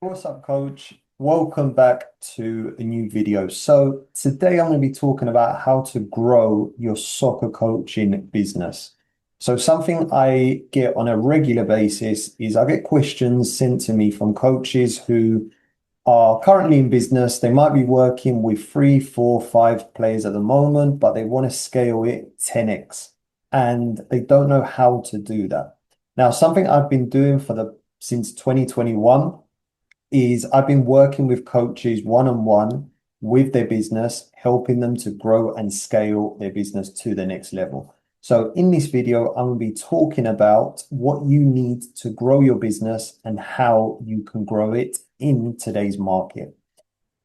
What's up, coach? Welcome back to a new video. So today I'm going to be talking about how to grow your soccer coaching business. So something I get on a regular basis is I get questions sent to me from coaches who are currently in business. They might be working with three, four, five players at the moment, but they want to scale it 10x and they don't know how to do that. Now, something I've been doing since 2021 is I've been working with coaches one-on-one with their business, helping them to grow and scale their business to the next level. So in this video, I'm going to be talking about what you need to grow your business and how you can grow it in today's market.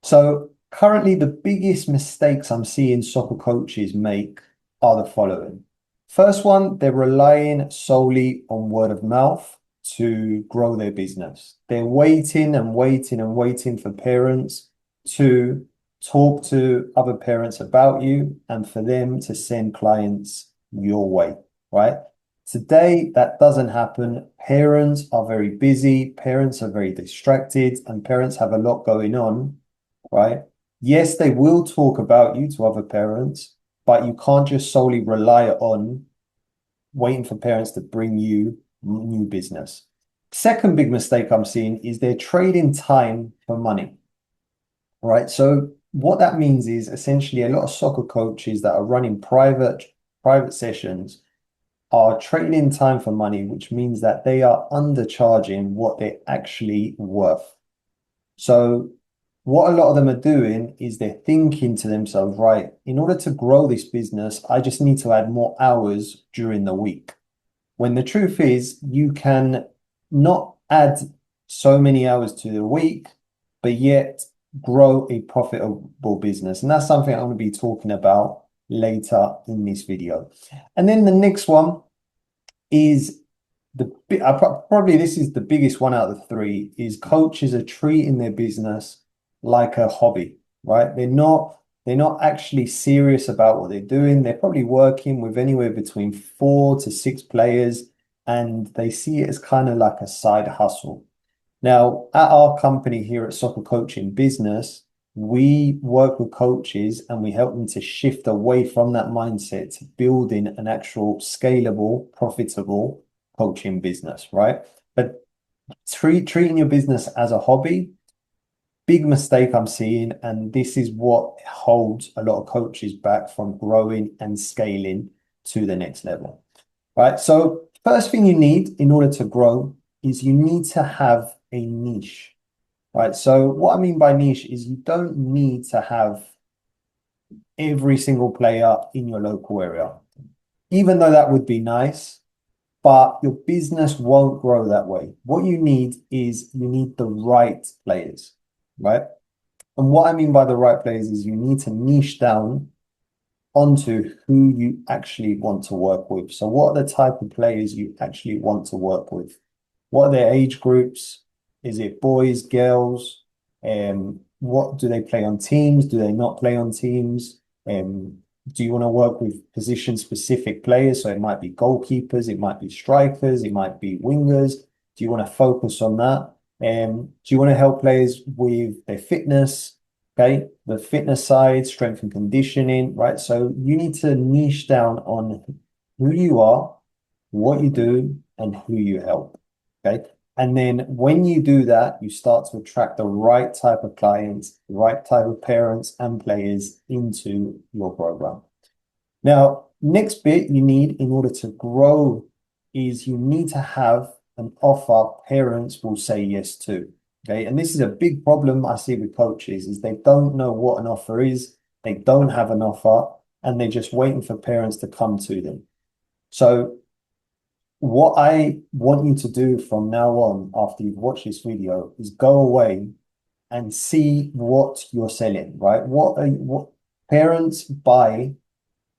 So currently, the biggest mistakes I'm seeing soccer coaches make are the following. First one, they're relying solely on word of mouth to grow their business. They're waiting and waiting and waiting for parents to talk to other parents about you and for them to send clients your way, right? Today, that doesn't happen. Parents are very busy, parents are very distracted, and parents have a lot going on, right? Yes, they will talk about you to other parents, but you can't just solely rely on waiting for parents to bring you new business. Second big mistake I'm seeing is they're trading time for money, right? So what that means is essentially a lot of soccer coaches that are running private sessions are trading time for money, which means that they are undercharging what they're actually worth. So what a lot of them are doing is they're thinking to themselves, right, in order to grow this business, I just need to add more hours during the week. When the truth is, you can not add so many hours to the week, but yet grow a profitable business. And that's something I'm going to be talking about later in this video. And then the next one is probably this is the biggest one out of the three, is coaches are treating their business like a hobby, right? They're not actually serious about what they're doing. They're probably working with anywhere between 4 to 6 players, and they see it as kind of like a side hustle. Now, at our company here at Soccer Coaching Business, we work with coaches and we help them to shift away from that mindset to building an actual scalable, profitable coaching business, right? But treating your business as a hobby, big mistake I'm seeing, and this is what holds a lot of coaches back from growing and scaling to the next level, right? So first thing you need in order to grow is you need to have a niche, right? So what I mean by niche is you don't need to have every single player in your local area, even though that would be nice, but your business won't grow that way. What you need is you need the right players, right? And what I mean by the right players is you need to niche down onto who you actually want to work with. So what are the type of players you actually want to work with? What are their age groups? Is it boys, girls? What do they play on teams? Do they not play on teams? Do you want to work with position specific players? So it might be goalkeepers, it might be strikers, it might be wingers. Do you want to focus on that? Do you want to help players with their fitness? Okay, the fitness side, strength and conditioning, right? So you need to niche down on who you are, what you do, and who you help. Okay. And then when you do that, you start to attract the right type of clients, the right type of parents and players into your program. Now, next bit you need in order to grow is you need to have an offer parents will say yes to. Okay. And this is a big problem I see with coaches is they don't know what an offer is. They don't have an offer and they're just waiting for parents to come to them. So what I want you to do from now on, after you've watched this video, is go away and see what you're selling, right? What parents buy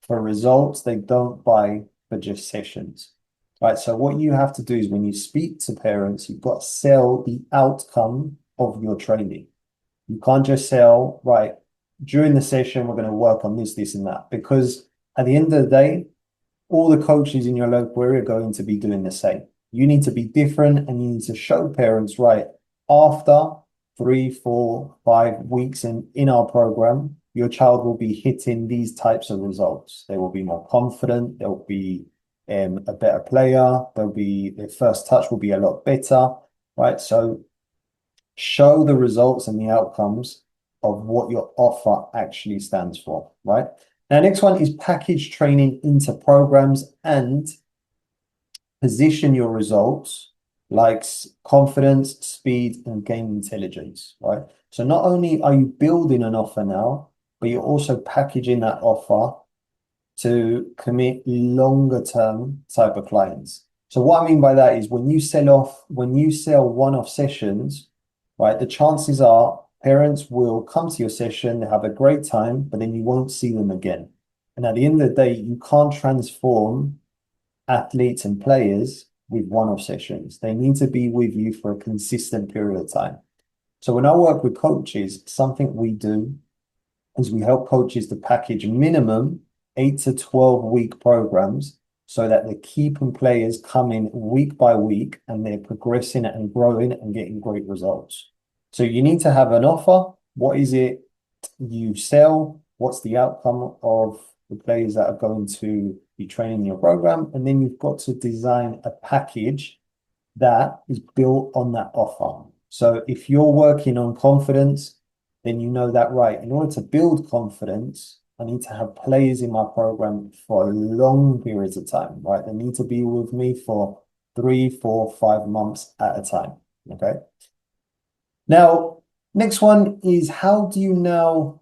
for results, they don't buy for just sessions, right? So what you have to do is when you speak to parents, you've got to sell the outcome of your training. You can't just sell, right, during the session, we're going to work on this, this, and that, because at the end of the day, all the coaches in your local area are going to be doing the same. You need to be different and you need to show parents, right, after 3, 4, 5 weeks in our program, your child will be hitting these types of results. They will be more confident. They'll be a better player. Their first touch will be a lot better, right? So show the results and the outcomes of what your offer actually stands for, right? Now, next one is package training into programs and position your results like confidence, speed, and game intelligence, right? So not only are you building an offer now, but you're also packaging that offer to commit longer term type of clients. So what I mean by that is when you sell one-off sessions, right, the chances are parents will come to your session, they have a great time, but then you won't see them again. And at the end of the day, you can't transform athletes and players with one-off sessions. They need to be with you for a consistent period of time. So when I work with coaches, something we do is we help coaches to package minimum 8 to 12 week programs so that they're keeping players coming week by week and they're progressing and growing and getting great results. So you need to have an offer. What is it you sell? What's the outcome of the players that are going to be training your program? And then you've got to design a package that is built on that offer. So if you're working on confidence, then you know that, right, in order to build confidence, I need to have players in my program for long periods of time, right? They need to be with me for 3, 4, 5 months at a time, okay? Now, next one is how do you now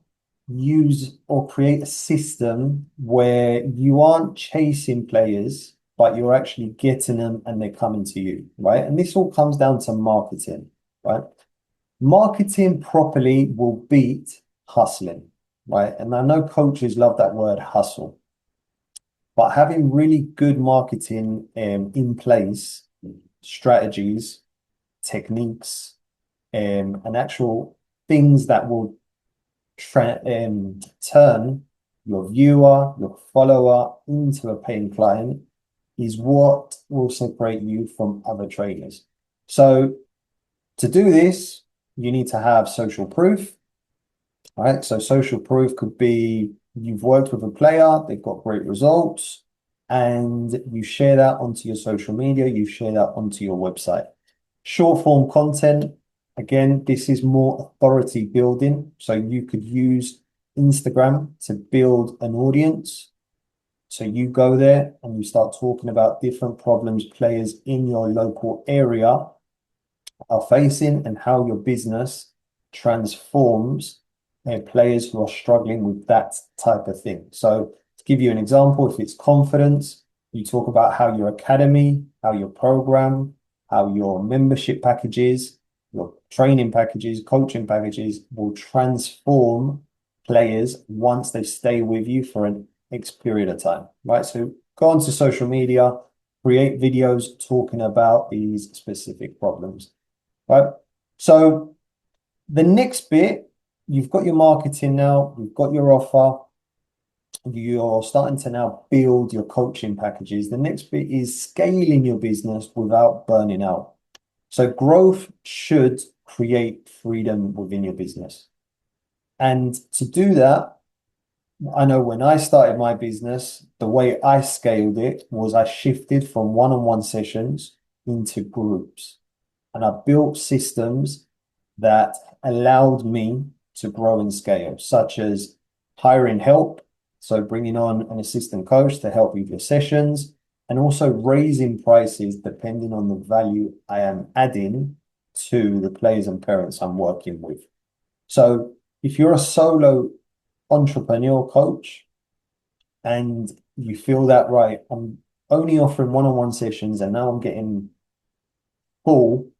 use or create a system where you aren't chasing players, but you're actually getting them and they're coming to you, right? And this all comes down to marketing, right? Marketing properly will beat hustling, right? And I know coaches love that word hustle, but having really good marketing in place, strategies, techniques, and actual things that will turn your viewer, your follower into a paying client is what will separate you from other trainers. So to do this, you need to have social proof, right? So social proof could be you've worked with a player, they've got great results, and you share that onto your social media, you share that onto your website. Short form content, again, this is more authority building. So you could use Instagram to build an audience. So you go there and you start talking about different problems players in your local area are facing and how your business transforms players who are struggling with that type of thing. So to give you an example, if it's confidence, you talk about how your academy, how your program, how your membership packages, your training packages, coaching packages will transform players once they stay with you for an X period of time, right? So go onto social media, create videos talking about these specific problems, right? So the next bit, you've got your marketing now, you've got your offer, you're starting to now build your coaching packages. The next bit is scaling your business without burning out. So growth should create freedom within your business. And to do that, I know when I started my business, the way I scaled it was I shifted from one-on-one sessions into groups. And I built systems that allowed me to grow and scale, such as hiring help, so bringing on an assistant coach to help with your sessions, and also raising prices depending on the value I am adding to the players and parents I'm working with. So if you're a solo entrepreneur coach and you feel that, right, I'm only offering one-on-one sessions and now I'm getting full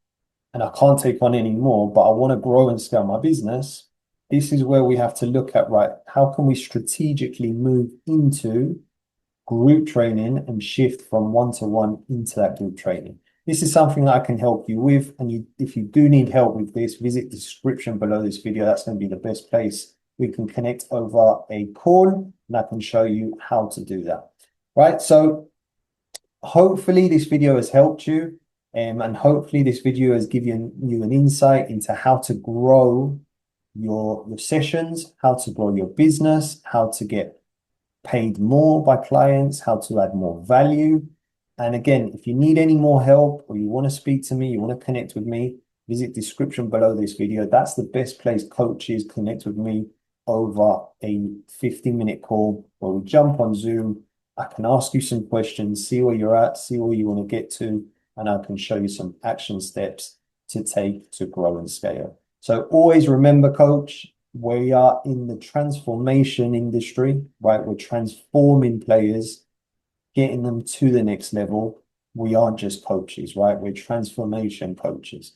and I can't take on any more, but I want to grow and scale my business, this is where we have to look at, right, how can we strategically move into group training and shift from one-to-one into that group training. This is something that I can help you with. And if you do need help with this, visit the description below this video. That's going to be the best place. We can connect over a call and I can show you how to do that. Right. So hopefully this video has helped you. And hopefully this video has given you an insight into how to grow your sessions, how to grow your business, how to get paid more by clients, how to add more value. And again, if you need any more help or you want to speak to me, you want to connect with me, visit description below this video. That's the best place coaches connect with me over a 15-minute call where we jump on Zoom. I can ask you some questions, see where you're at, see where you want to get to, and I can show you some action steps to take to grow and scale. So always remember, coach, we are in the transformation industry, right? We're transforming players, getting them to the next level. We aren't just coaches, right? We're transformation coaches.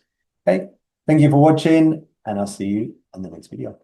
Okay. Thank you for watching, and I'll see you on the next video.